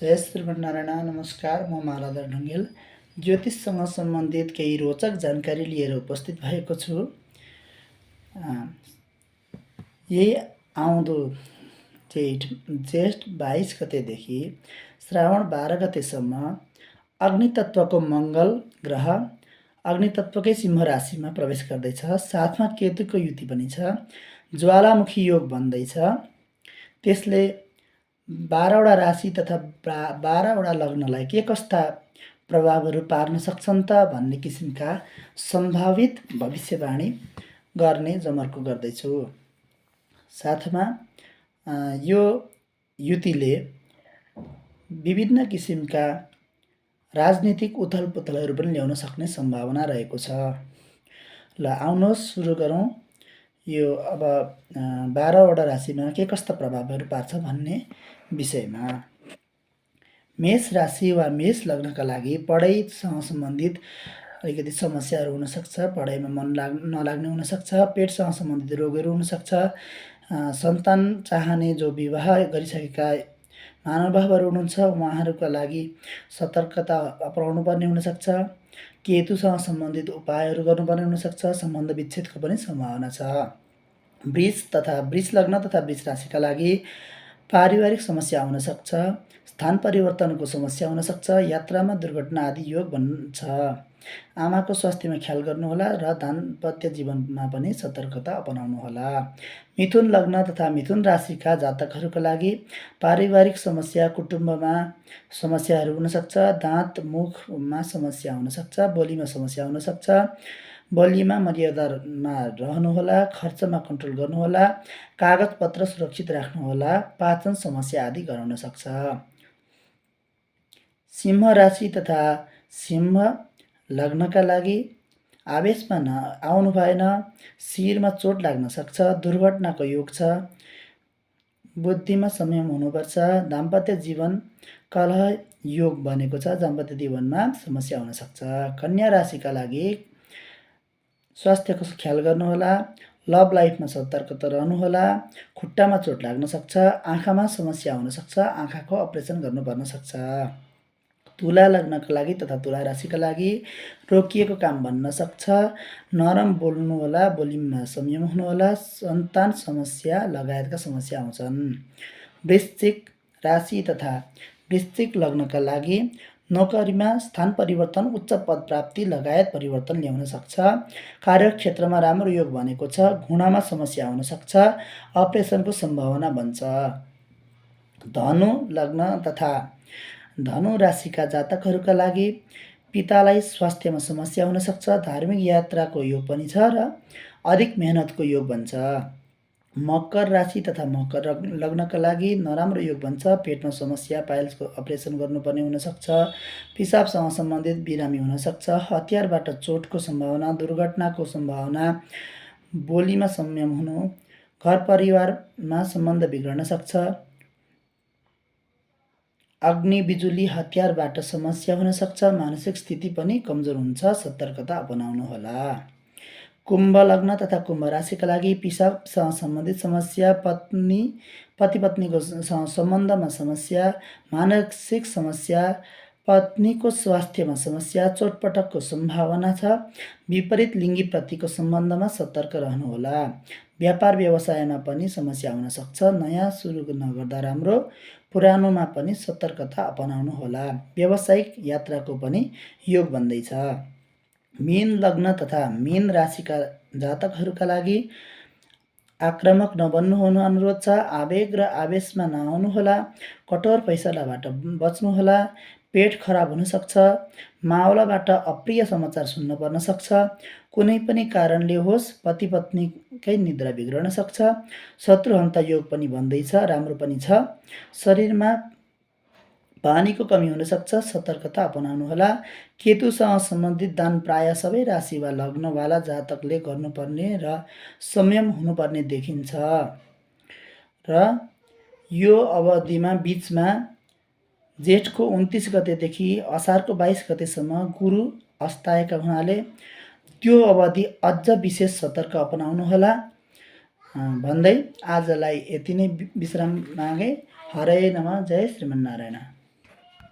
जय श्रीमन्नारायण। नमस्कार, म मालाधर ढुङ्गेल ज्योतिषसँग सम्बन्धित केही रोचक जानकारी लिएर उपस्थित भएको छु। यही आउँदो जेठ 22 गतेदेखि श्रावण 12 गतेसम्म अग्नितत्वको मङ्गल ग्रह अग्नितत्वकै सिंह राशिमा प्रवेश गर्दैछ। साथमा केतुको युति पनि छ। ज्वालामुखी योग बन्दैछ। त्यसले 12वटा राशि तथा 12वटा लग्नलाई के कस्ता प्रभावहरू पार्न सक्छन् त भन्ने किसिमका सम्भावित भविष्यवाणी गर्ने जमर्को गर्दैछु। साथमा यो युतिले विभिन्न किसिमका राजनीतिक उथलपुथलहरू पनि ल्याउन सक्ने सम्भावना रहेको छ। ल आउनुहोस् सुरु गरौँ। यो अब 12वटा राशिमा के कस्ता प्रभावहरू पार्छ भन्ने विषयमा। मेष राशि वा मेष लग्नका लागि पढाइसँग सम्बन्धित अलिकति समस्याहरू हुनसक्छ। पढाइमा मन नलाग्ने हुनसक्छ। पेटसँग सम्बन्धित रोगहरू हुनसक्छ। सन्तान चाहने जो विवाह गरिसकेका महानुभावहरू हुनुहुन्छ उहाँहरूका लागि सतर्कता अपनाउनु पर्ने हुनसक्छ। केतुसँग सम्बन्धित उपायहरू गर्नुपर्ने हुनसक्छ। सम्बन्ध विच्छेदको पनि सम्भावना छ। वृष लग्न तथा वृष राशिका लागि पारिवारिक समस्या आउन सक्छ। स्थान परिवर्तनको समस्या हुन सक्छ। यात्रामा दुर्घटना आदि योग बन्छ। आमाको स्वास्थ्यमा ख्याल गर्नुहोला र दाम्पत्य जीवनमा पनि सतर्कता अपनाउनुहोला। मिथुन लग्न तथा मिथुन राशिका जातकहरूका लागि पारिवारिक समस्या, कुटुम्बमा समस्याहरू हुन सक्छ। दाँत मुखमा समस्या हुन सक्छ। बोलीमा समस्या हुन सक्छ। बोलीमा मर्यादामा रहनुहोला। खर्चमा कन्ट्रोल गर्नुहोला। कागजपत्र सुरक्षित राख्नुहोला। पाचन समस्या आदि गराउन सक्छ। सिंह राशि तथा सिंह लग्नका लागि आवेशमा आउनु भएन। शिरमा चोट लाग्न सक्छ। दुर्घटनाको योग छ। बुद्धिमा संयम हुनुपर्छ। दाम्पत्य जीवन कलह योग बनेको छ। दाम्पत्य जीवनमा समस्या हुन सक्छ। कन्या राशिका लागि स्वास्थ्यको ख्याल गर्नुहोला। लभ लाइफमा सतर्कता रहनुहोला। खुट्टामा चोट लाग्न सक्छ। आँखामा समस्या हुन सक्छ। आँखाको अपरेसन गर्नुपर्न सक्छ। तुला लग्नका लागि तथा तुला राशिका लागि रोकिएको काम बन्न सक्छ। नरम बोल्नुहोला। बोलीमा संयम हुनुहोला। सन्तान समस्या लगायतका समस्या आउँछन्। वृश्चिक राशि तथा वृश्चिक लग्नका लागि नोकरीमा स्थान परिवर्तन, उच्च पद प्राप्ति लगायत परिवर्तन ल्याउन सक्छ। कार्यक्षेत्रमा राम्रो योग बनेको छ। घुँडामा समस्या हुन सक्छ। अपरेसनको सम्भावना बन्छ। धनु लग्न तथा धनु राशिका जातकहरूका लागि पितालाई स्वास्थ्यमा समस्या हुन सक्छ। धार्मिक यात्राको योग पनि छ र अधिक मेहनतको योग बन्छ। मकर राशि तथा मकर लग्नका लागि नराम्रो योग बन्छ। पेटमा समस्या, पाइल्सको अपरेसन गर्नुपर्ने हुनसक्छ। पिसाबसँग सम्बन्धित बिरामी हुनसक्छ। हतियारबाट चोटको सम्भावना, दुर्घटनाको सम्भावना। बोलीमा संयम हुनु। घर परिवारमा सम्बन्ध बिग्रन सक्छ। अग्नि बिजुली हतियारबाट समस्या हुन सक्छ। मानसिक स्थिति पनि कमजोर हुन्छ। सतर्कता अपनाउनुहोला। कुम्भ लग्न तथा कुम्भ राशिका लागि पिसाबसँग सम्बन्धित समस्या, पति पत्नीको सम्बन्धमा समस्या, मानसिक समस्या, पत्नीको स्वास्थ्यमा समस्या, चोटपटकको सम्भावना छ। विपरीत लिङ्गीप्रतिको सम्बन्धमा सतर्क रहनुहोला। व्यापार व्यवसायमा पनि समस्या हुन सक्छ। नयाँ सुरु नगर्दा राम्रो। पुरानोमा पनि सतर्कता अपनाउनुहोला। व्यावसायिक यात्राको पनि योग बन्दैछ। मीन लग्न तथा मीन राशिका जातकहरूका लागि आक्रामक नबन्नु अनुरोध छ। आवेग र आवेशमा नआउनुहोला। कठोर फैसलाबाट बच्नुहोला। पेट खराब हुन सक्छ। मावलाबाट अप्रिय समाचार सुन्न पर्न सक्छ। कुनै पनि कारणले होस् पति पत्नीकै निद्रा बिग्रन सक्छ। शत्रुहन्ता योग पनि बन्दैछ। राम्रो पनि छ। शरीरमा पानीको कमी हुन सक्छ। सतर्कता अपनाउनुहोला। केतुसँग सम्बन्धित दान प्राय सबै राशि वा लग्नवाला जातकले गर्नुपर्ने र संयम हुनुपर्ने देखिन्छ। र यो अवधिमा बिचमा जेठको 29 गतेदेखि असारको 22 गतेसम्म गुरु अस्ताएका हुनाले त्यो अवधि अझ विशेष सतर्क अपनाउनुहोला भन्दै आजलाई यति नै विश्राम मागे। हरे नमः। जय श्रीमन्नारायण।